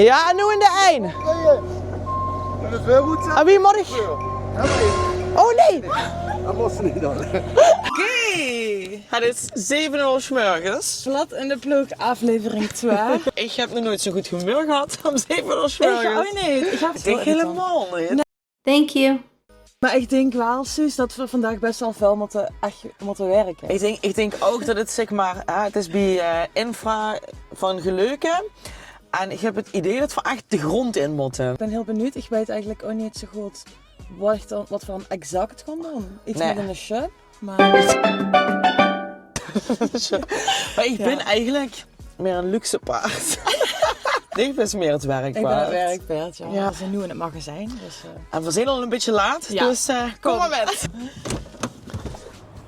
Ja, nu in de 1. Dat is wel goed zo. En wie moet ik? Oh nee! Dat moest niet dan. Oké. Het is 7 uur 's morgens. Plat in de ploeg, aflevering 2. Ik heb nog nooit zo goed humeur gehad om 7 uur 's morgens. Oh nee, ik heb het Ik helemaal niet. Thank you. Maar ik denk wel, Suus, dat we vandaag best wel veel moeten werken. Ik denk ook dat het zeg maar, het is bij infra van Geleuken. En ik heb het idee dat we echt de grond in moeten. Ik ben heel benieuwd, ik weet eigenlijk ook niet zo goed wat we dan exact gaan doen. Iets Nee. met een shop, maar... Maar ik ben eigenlijk meer een luxe paard. Ik ben meer het werkpaard. Ik ben het werkpaard, ja. Ja. We zijn nu in het magazijn, dus... En we zijn al een beetje laat, Ja. dus kom maar met.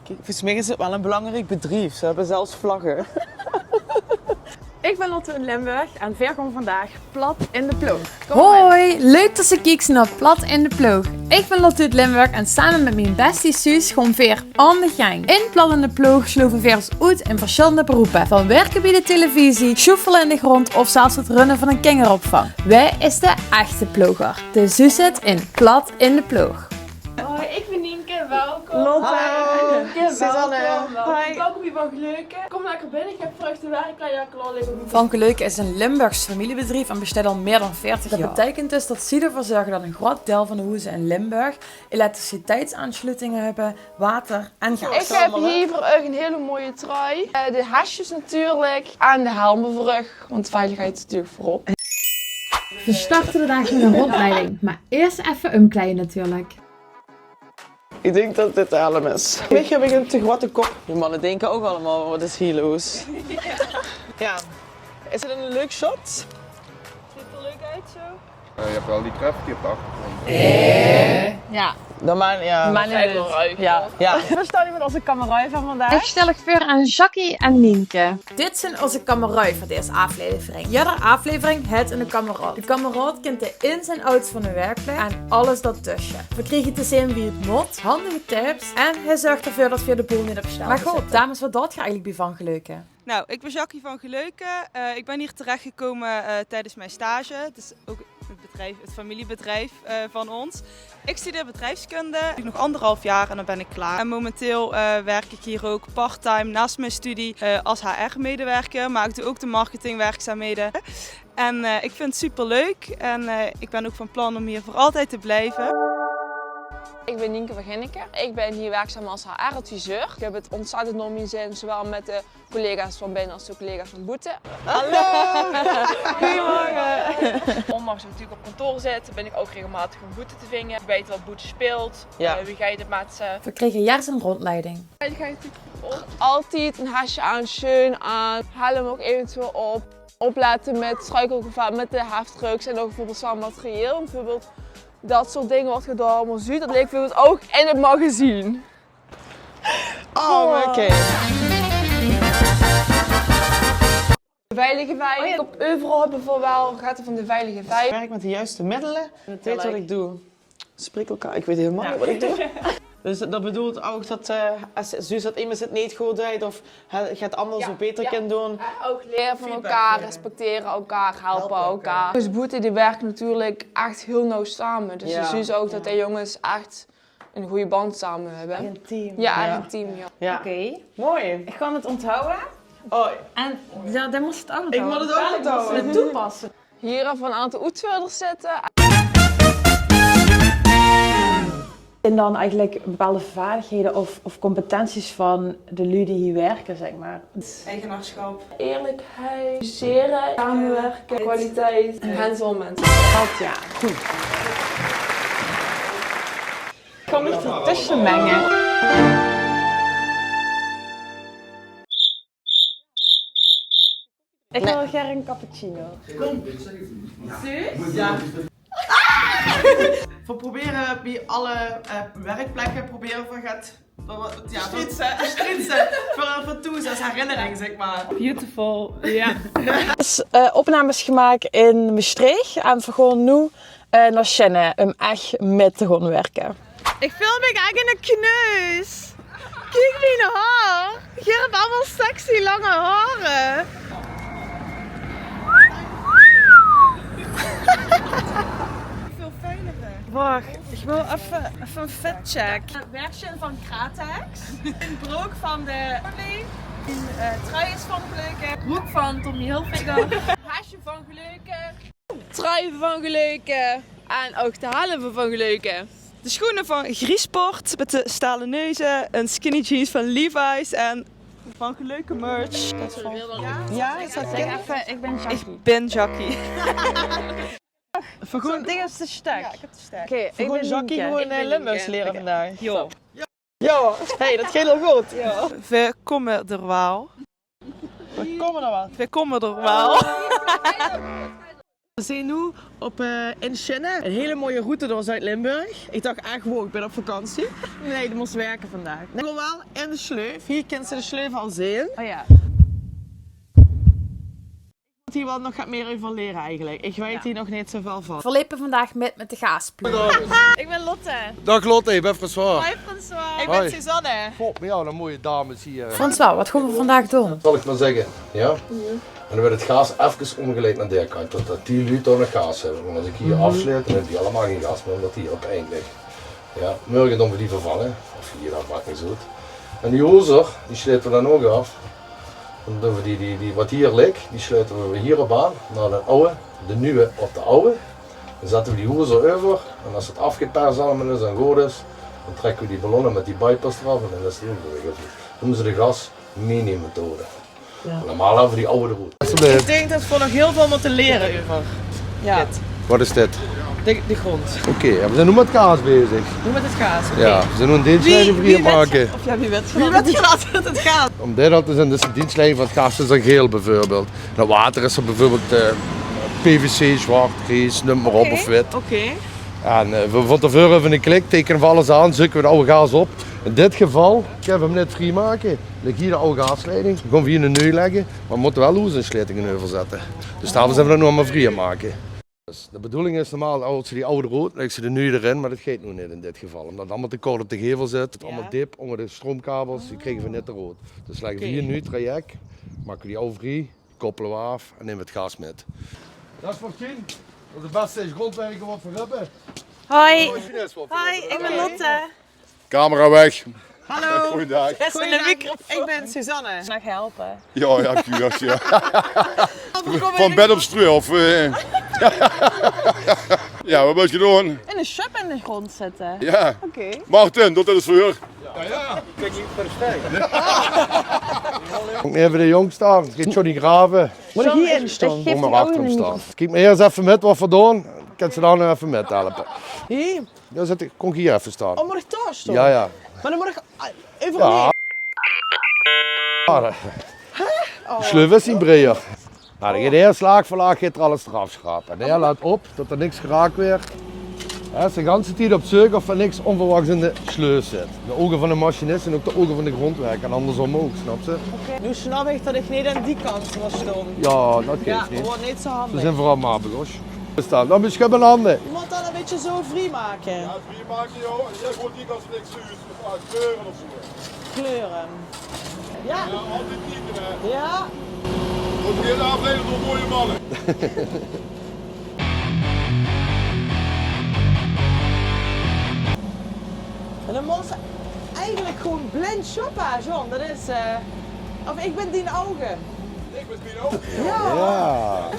Kijk, volgens mij is het wel een belangrijk bedrijf. Ze hebben zelfs vlaggen. Ik ben Lotte in Limburg en weer komt vandaag plat in de ploeg. Hoi, leuk dat ze kijken naar Plat in de Ploeg. Ik ben Lotte uit Limburg en samen met mijn bestie Suus gaan weer aan de gang. In Plat in de Ploeg sloven we ons uit in verschillende beroepen. Van werken bij de televisie, sjoefelen in de grond of zelfs het runnen van een kinderopvang. Wij is de echte ploger. Dus Suus zit in Plat in de Ploeg. Hoi, ik ben Nienke, welkom. Lotte. Nienke, Susanne. welkom. Hoi. Welkom hier van Geleuken. Kom lekker binnen, ik heb vruchten te werk, klaar klaar liggen. Van Geleuken is een Limburgs familiebedrijf en bestaat al meer dan 40 jaar. Dat betekent dus dat ze ervoor zorgen dat een groot deel van de huizen in Limburg elektriciteitsaansluitingen hebben, water en gas. Ik heb hier voor u een hele mooie trui. De hesjes natuurlijk en de helmen voor u, want veiligheid is natuurlijk voorop. We starten de dag met een rondleiding, maar eerst even omkleden natuurlijk. Ik denk dat dit de helm is. Ik heb een te grote kop. Die mannen denken ook allemaal, wat is hier los? Ja. Is het een leuk shot? Ziet er leuk uit zo? Je hebt wel die trefje op de achtergrond. Ja, Dan maar, ja. Ja. we staan hier met onze kameraden van vandaag. Ik stel ik voor aan Jackie en Nienke. Dit zijn onze kameraden voor deze aflevering. Iedere aflevering het een kameraad. De kameraad kent de ins en outs van de werkplek en alles daartussen. We kregen te zien wie het moet, handige tips en hij zorgt ervoor dat we de boel niet op stel. Maar goed, dames, wat dacht je eigenlijk bij Van Geleuken? Nou, ik ben Jackie van Geleuken. Ik ben hier terechtgekomen tijdens mijn stage. Het is ook het familiebedrijf van ons. Ik studeer bedrijfskunde. Ik nog 1,5 jaar en dan ben ik klaar. En momenteel werk ik hier ook part-time naast mijn studie als HR-medewerker. Maar ik doe ook de marketingwerkzaamheden. En ik vind het super leuk. En ik ben ook van plan om hier voor altijd te blijven. Ik ben Nienke van Ginneke. Ik ben hier werkzaam als HR-adviseur. Ik heb het ontzettend naar mijn zin, zowel met de collega's van binnen als de collega's van Boete. Hallo! Goedemorgen! Ondanks dat ik natuurlijk op kantoor zit, ben ik ook regelmatig om Boete te vingen. Ik weet wat Boete speelt, Ja. wie ga je het met ze. We kregen juist een rondleiding. Altijd een hesje aan, schoen aan, helm ook eventueel op. Opletten met struikelgevaar, met de heftrucks en ook bijvoorbeeld zwaar materieel. Bijvoorbeeld dat soort dingen wordt gedaan, maar zie, dat leek bijvoorbeeld ook in het magazine. Oh, oké. De veilige vijf. Op overal hebben we wel gaten van de veilige vijf. Ik werk met de juiste middelen. Ik weet wat ik doe. Spreek elkaar. Ik weet helemaal niet wat ik doe. Dus dat bedoelt ook dat als Suus dat iemand het niet goed doet of het anders of beter kan doen. Ook leren van elkaar, respecteren elkaar, helpen elkaar. Dus Boete die werken natuurlijk echt heel nauw samen. Dus je ziet ook dat de jongens echt een goede band samen hebben. Een team. Ja, echt een team. Ja. Ja. Oké. Mooi. Ik kan het onthouden. Oh, En ja, dan moest het ook ik moet het ook onthouden. het toepassen. Hier even een aantal uitvoerders zitten. En dan eigenlijk bepaalde vaardigheden of competenties van de lui die hier werken, zeg maar. Eigenaarschap. Eerlijkheid, zeren, samenwerken, kwaliteit, hands-on mensen. Ja, goed. Ik kan niet ertussen mengen. Ik wil graag een cappuccino. Ja. We proberen bij alle werkplekken we gaat stritsen voor toe als herinnering, zeg maar. Beautiful, ja. Dus opnames gemaakt in Maastricht en we gaan nu naar Chenne om echt met te gaan werken. Ik film me echt in de kneus. Kijk mijn haar. Je hebt allemaal sexy lange haren. vandaag. Ik wil even een vetcheck. Version van Kratex. Een broek van de Orly. Een trui is van Geleuken. Broek van Tommy Hilfiger. Haasje van Geleuken. Trui van Geleuken. En ook de halen van Geleuken. De schoenen van Griesport met de stalen neuzen. Een skinny jeans van Levi's en van Geleuken merch. Ja, is dat Zeg even, ik ben Jackie. Ik ben Jackie. Voor gewoon ding is te sterk. Ja, ik heb te sterk. Oké, voor gewoon Jackie gewoon Limburgs leren vandaag. Jo. Ja, hey, dat gaat heel goed. We komen er wel. We komen er wel. We komen er wel. We zijn nu in Schinnen, een hele mooie route door Zuid-Limburg. Ik dacht echt, wow, ik ben op vakantie. Nee, ik moest werken vandaag. Ik kom wel in de Sleuf. Hier kent ze de Sleuf al zien. Oh ja. Ik moet hier wel nog meer over leren eigenlijk. Ik weet hier nog niet zoveel van. We liepen vandaag met de gaasploeg. Ik ben Lotte. Dag Lotte, ik ben François. Hoi François. Ik Hoi. ben Suzanne. God, met jou een mooie dames hier. François, wat gaan we vandaag doen? Zal ik maar zeggen, ja? En dan werd het gaas even omgeleid naar de kant, totdat die lui toch nog gaas hebben. Want als ik hier afsluit, dan hebben die allemaal geen gas meer, omdat die hier op het eind ligt. Ja, morgen doen we die vervangen, of hier, dat maakt niet zo uit. En die hozer, die sluiten we dan ook af. Dan doen we die wat hier ligt, die sluiten we hierop aan, naar de oude, de nieuwe op de oude. Dan zetten we die hozer over, en als het afgeperst allemaal is en goed is, dan trekken we die ballonnen met die bypass eraf en dan is het overgewikkeld. Dat noemen ze de gas-mini-methode. Ja. Normaal hebben we die oude route. Ik denk dat we nog heel veel moeten leren over dit. Wat is dit? De grond. Oké, we zijn nu met kaas bezig. Hoe met het gaas. Ja, we zijn nu een dienstleiding voor hier maken. Of ja, wie weet gelaten met het gaas. Om dit al te zijn, dus de dienstleiding van het gas is dan geel bijvoorbeeld. Nou, water is er bijvoorbeeld PVC, zwart, grijs, noem maar op of wit. Oké. En we van tevoren even een klik, tekenen we alles aan, zoeken we de oude gaas op. In dit geval kunnen we hem net vrijmaken. Ligt hier de oude gaasleiding. Dan gaan we hier een neu leggen, maar we moeten wel hoezeensluitingen over zetten. Dus daarom zijn we dat nog maar vrij maken. Dus de bedoeling is normaal, als ze die oude rood, leggen ze de nieuwe erin, maar dat gaat nu niet in dit geval. Omdat het allemaal te kort op de gevel zit, het allemaal dip onder de stroomkabels, die krijgen we net te rood. Dus leggen we hier nu traject, maken we die oude vrij, koppelen we af en nemen we het gas met. Dat is voor Tien. Dat is de beste grondwerker wat we hebben. Hoi. Hoi, ik ben Lotte. Camera weg. Hallo. Goeiedag. Ik ben Suzanne. Mag helpen? Ja, kudos, ja. Van bed op strui of... Ja, wat moet je doen? In een shop in de grond zetten. Ja. Oké. Martin, doet dat eens voor. Ja. Kom even de jong staan, gaat Johnny graven. Moet ik hier in staan? Kom maar achter hem staan. Kijk maar eerst even met wat we doen, ik kan ze dan nog even met helpen. Hier? Ja, kom ik hier even staan. Oh, moet ik daar staan? Ja. Maar dan moet ik even Ja. De sleuf is niet breder. Nou, dan gaat eerst laag voor laag gaat er alles eraf schrapen. En hij laat op dat er niks geraakt weer. Hij is de hele tijd op zoek of er niks onverwachts in de sleuf zit. De ogen van de machinist en ook de ogen van de grondwerker en andersom ook, snap je? Nu snap ik dat ik niet aan die kant was staan. Ja, dat Ja, geeft niet. wordt niet zo Ze handig. zijn vooral mabelgos. Dan moet je mijn handen. Je moet dan een beetje zo vrij maken. Ja, wie maak je joh? Jij wordt niet als niks zuur, kleuren of zo. Kleuren. Ja. Altijd niet, hè. Ja. Wordt geen aflevering door mooie mannen. En dan moet ze eigenlijk gewoon blind shoppen, John. Dat is... Of ik ben die ogen. Ik ben die ook. Ja.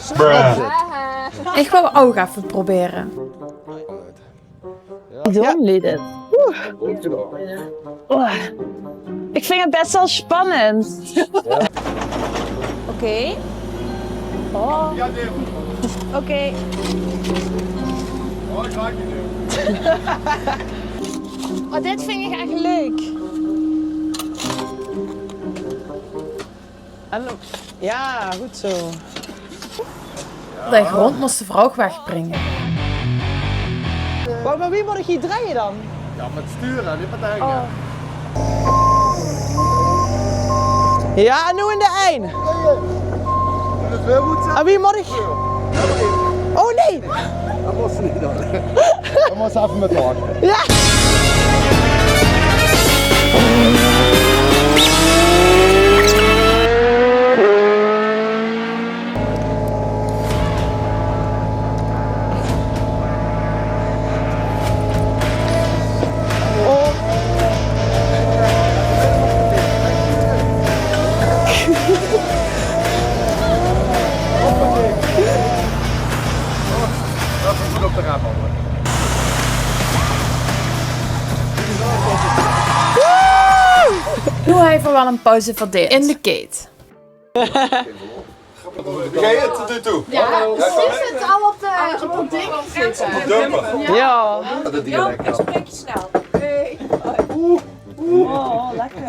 Ik wil ook even proberen. Doen jullie dit? Ik vind het best wel spannend. Oké. Oh. Ja, nee. Oké. Oh, ik raak je nu. Oh, dit vind ik echt leuk. En ook. Ja, goed zo. De grond moest de vrouw wegbrengen. Maar wie moet ik hier draaien dan? Ja, met sturen, niet met hangen. Oh. Ja, en nu in de eind. Dat is wel goed, En wie moet ik... Oh nee! dat was ze niet dan. Dan was ze even met wachten. Ja! moet hij voor wel een pauze verdiend in de keet. Ga je het er toe? Ja, ze zit al op de ding zitten. Ja. Spreek je snel. Oh, lekker.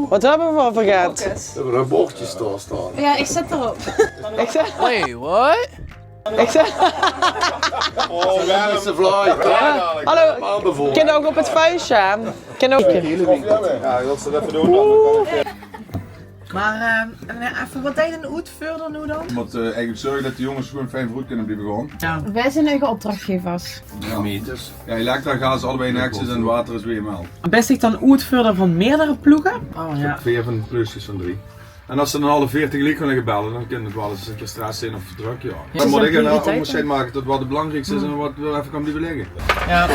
Wat hebben we voor vergeten? We hebben er bordjes door staan. Ja, ik zet erop. Ik zeg... Wait, what? Ik zeg... Oh, waar is de fly? Hallo, ken ook op het vuistje. Ken ook... Ja, dat ze dat even doen. Maar even, wat deed een uitvoerder nu dan? Je moet eigenlijk zorgen dat de jongens gewoon fijn vooruit kunnen blijven gewoon. Wij zijn eigen opdrachtgevers. Meters. Ja, elektra gaan ze allebei in acties en water is WML. Best ik dan uitvoerder van meerdere ploegen? Oh ja. 4 van plusjes van 3. En als ze dan alle 40 liek kunnen bellen, dan kan het wel eens een keer stress zijn of druk, ja. Dan moet ik een onderscheid maken tot wat het belangrijkste is en wat wel even kan blijven liggen. Ja.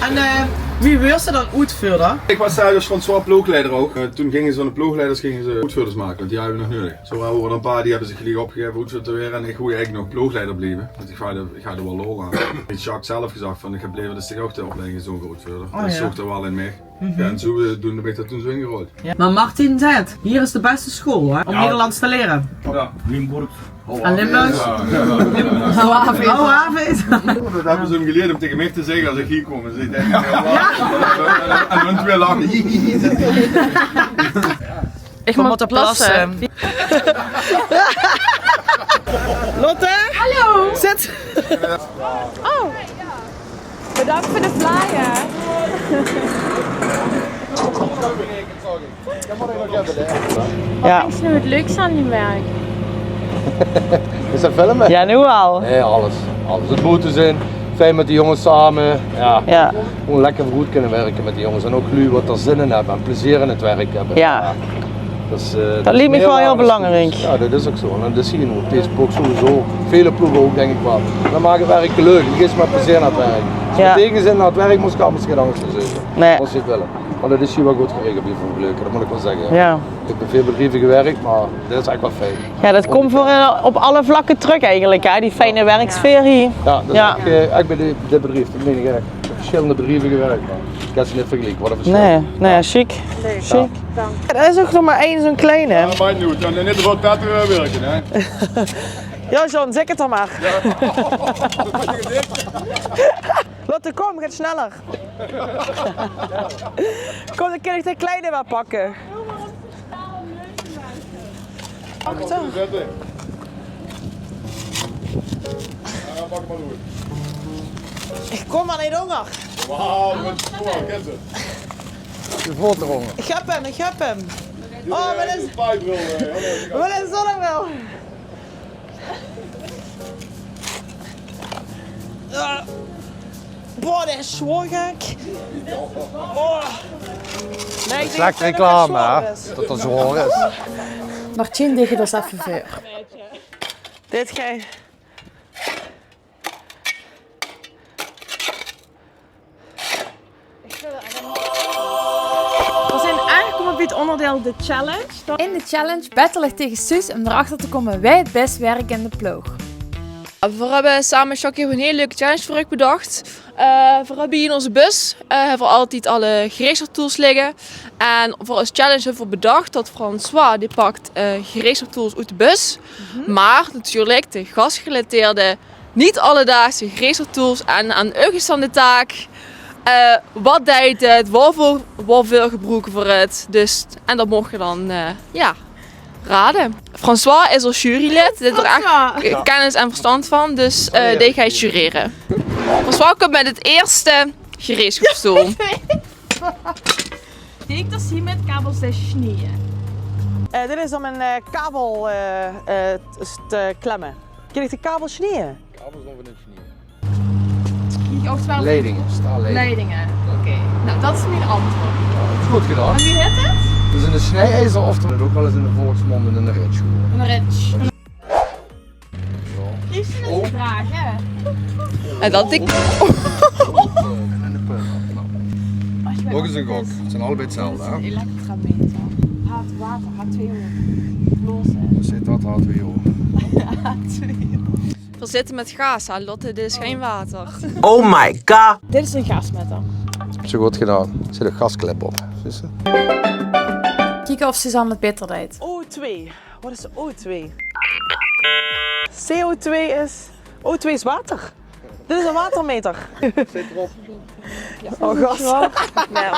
En wie was er dan uitvoerder? Ik was daar dus van zwaar ploegleider ook. Toen gingen ze van de ploegleiders uitvoerders maken, want die hebben we nog nodig. Zo waren er een paar die hebben zich gelijk opgegeven uitvoerder te weer en ik gooi eigenlijk nog ploegleider blijven. Want ik ga er wel lol aan. Jacques zelf gezegd van ik heb blijven dus ook de opleiding zo'n uitvoerder. Dus zocht er wel in mee. Ja, en zo doen we dat toen zo ingerold. Ja. Maar Martin zei hier is de beste school hè, om Nederlands te leren. Ja, Limburg. En Limburg? Houwavond. Dat hebben ze hem geleerd om tegen mij te zeggen als ik hier kom. Dus ik denk, en dan twee lang. Ik moet op plassen. Lotte? Hallo! Zit! Oh, bedankt voor de flyer. Ja. Wat is nu het leukste aan je werk? Is dat filmen? Ja, nu al. Nee, alles. Het moeten zijn. Fijn met die jongens samen. Ja. Ja. Gewoon lekker goed kunnen werken met die jongens. En ook jullie wat er zin in hebben en plezier in het werk hebben. Ja. Dat liet me wel heel belangrijk. Ja, dat is ook zo. En dat zie je nu op deze ploeg sowieso. Vele ploegen ook, denk ik wel. Dan maakt het werk leuk. Je gaat met plezier naar het werk. Als je Ja. tegenzin naar het werk moest gaan, moest je dan niet zitten. Nee. Als je het willen. Maar dat is hier wel goed geregeld bij Vroeg Leuken, dat moet ik wel zeggen. Ja. Ik heb bij veel bedrijven gewerkt, maar dit is echt wel fijn. Ja, dat komt voor op alle vlakken terug eigenlijk, hè? Die fijne werksfeer hier. Ja, dat is Ja. echt bij dit bedrijf, dat meen ik echt. Ik heb verschillende bedrijven gewerkt, maar ik heb ze niet vergeleken. Wat een verschil. Nee, chic. Chic. Ja, er is ook nog maar één zo'n kleine. Ja, maar nu, dan net wat dat werken, hè. Ja, John, zeg het dan maar. Lotte, kom, gaat sneller. Kom, dan kan ik de kleine wel pakken. Achter. Ik kom maar niet honger. Wauw, met spoor, ken ze. Je voelt erom. Ik heb hem. Oh, wat is zonnebril? Boah, dat is zo gek. Oh. Nee, ik denk Slecht dat het reclame, zwaar hè? is. Dat dat zwaar is. Martien, dicht dat even voor. Dit ga je... We zijn aangekomen bij het onderdeel de challenge. In de challenge battle ik tegen Suus om erachter te komen wij het best werken in de ploeg. We hebben samen met Jacques een hele leuke challenge voor u bedacht. We hebben hier in onze bus hebben we altijd alle gereedschapstools liggen. En voor ons challenge hebben we bedacht dat François die pakt gereedschapstools uit de bus. Maar natuurlijk de gasgerelateerde, niet alledaagse gereedschapstools. En aan u is dan de taak. Wat deed het? Wat veel gebruiken voor het? Dus, en dat mocht je dan raden. François is als jurylid. Dit er echt kennis en verstand van. Dus die ga je jureren. François komt met het eerste gereedschapsstoel. Ik dat zie met kabels te snieën. Dit is om een kabel te klemmen. Kan ik de kabel snieën? Kabels over het knieën. Oftewel Leidingen, staalleidingen. leidingen. Oké. Nou, dat is mijn antwoord. Goed gedaan. En wie het? Dat is in de snijijzer of dat ook wel eens in de volksmond in de ritschool. Een rich. Heeft ze het vragen? En dat ik. En in de punt. Ook eens een gok. Het zijn allebei hetzelfde, hè? Elektrameter. Haat water, H2O. Lossen. Dus zit dat H2O. We zitten met gas, hè, Lotte. Dit is geen water. Oh my god! Dit is een gasmeter. Heb je goed gedaan. Er zit een gasklep op. Zie je? kijken of Suzanne het beter deed. O2. Wat is O2? CO2 is... O2 is water. Dit is een watermeter. Zit erop. Oh gast. Nee,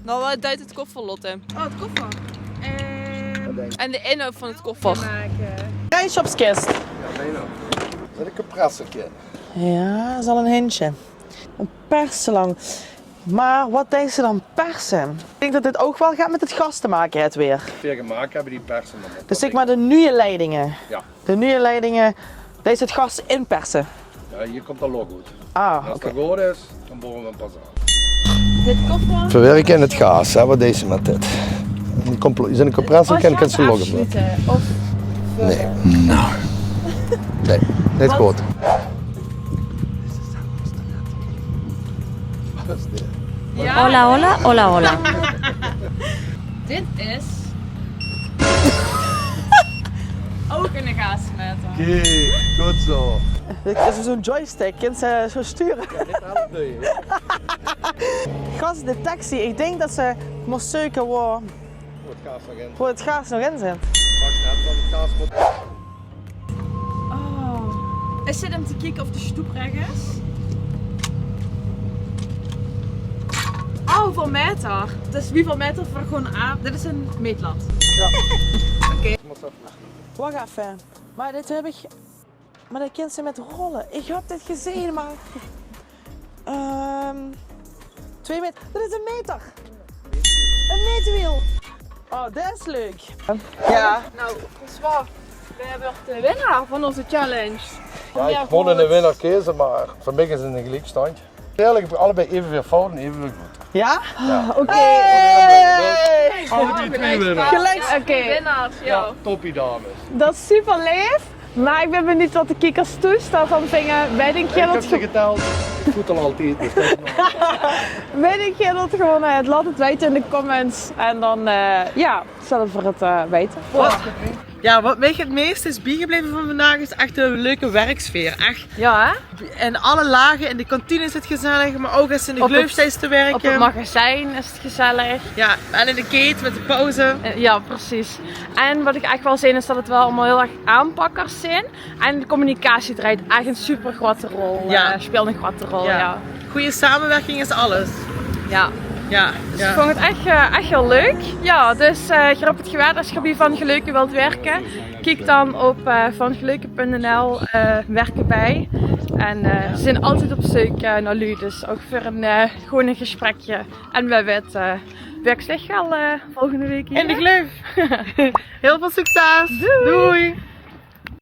Nou, wat duidt het koffer, Lotte? Oh, het koffer. En de inhoud van het koffer. Rijshopskist. Ja, nee nou. Zet een compressortje. Ja, dat is al een hintje. Een perslang. Maar wat denk ze dan persen? Ik denk dat dit ook wel gaat met het gas te maken, het weer. Veel gemaakt hebben die persen. Dus zeg maar de nieuwe leidingen. Ja. De nieuwe leidingen, deze het gas inpersen. Ja, hier komt de logo uit. Ah, Als oké. dat goed is, dan boren we hem pas aan. Dit koffer. Verwerken in het gas, hè, wat deze met dit. Is in een compressor, kan ik het zo loggen. Of Nee. Nou. Nee, niet goed. Hola, hola, hola, hola. dit is... ook in de gaasmeter. Oké, goed zo. Dit is zo'n joystick, kind ze zo sturen. Ja, dit helpt niet. Gasdetectie, ik denk dat ze moest zoeken waar Goed, gas nog in. voor het gas nog in zit. Pak net van het gas moet. Oh. Is dit om te kijken of de stoep recht is? Oh, voor meter. Dus wie voor meter voor gewoon aan? Dit is een meetlat. Wacht even. Maar dit heb ik... Maar dat kent ze met rollen. Ik heb dit gezien, maar... 2 meter. Dit is een meter. Een meterwiel. Oh, dat is leuk. Ja. Nou, François, we hebben de winnaar van onze challenge. Ja, ik moet een winnaar kiezen, maar voor mij is het een gelijkstandje. Eigenlijk heb ik allebei evenveel fouten en evenveel goed. Ja? Oké. Hey! Allebei 2 winnaars. Gelijk. Oké. Winnaars, ja. Toppie dames. Dat is super lief. Maar ik ben benieuwd wat de kikkers toestaan van vingen. Wij denken Ik dat heb ze geteld. Ik voet al altijd. Dus dat is nog- Weet ik dat gewonnen hebt, laat het weten in de comments. En dan, ja, zullen we het weten. Ja, wat mij het meest is bijgebleven van vandaag is echt een leuke werksfeer. Echt Ja, hè? in alle lagen. In de kantine is het gezellig, maar ook als in de Op het- gleufsteeds te werken. Op het magazijn is het gezellig. Ja, en in de gate met de pauze. Ja, precies. En wat ik echt wel zie is dat het wel allemaal heel erg aanpakkers zijn. En de communicatie draait echt een super grote rol. Ja. Speelt een grote rol, ja. Goede samenwerking is alles. Ja. Ja, Dus ik vond het echt heel leuk. Ja, dus grap het gewaar als je bij Van Geleuken wilt werken. Kijk dan op vangeleuken.nl werken bij. En ze zijn altijd op zoek naar jullie, dus ook voor gewoon een gesprekje. En wij weten, werk zich wel volgende week hier. In de gleuf. Heel veel succes. Doei.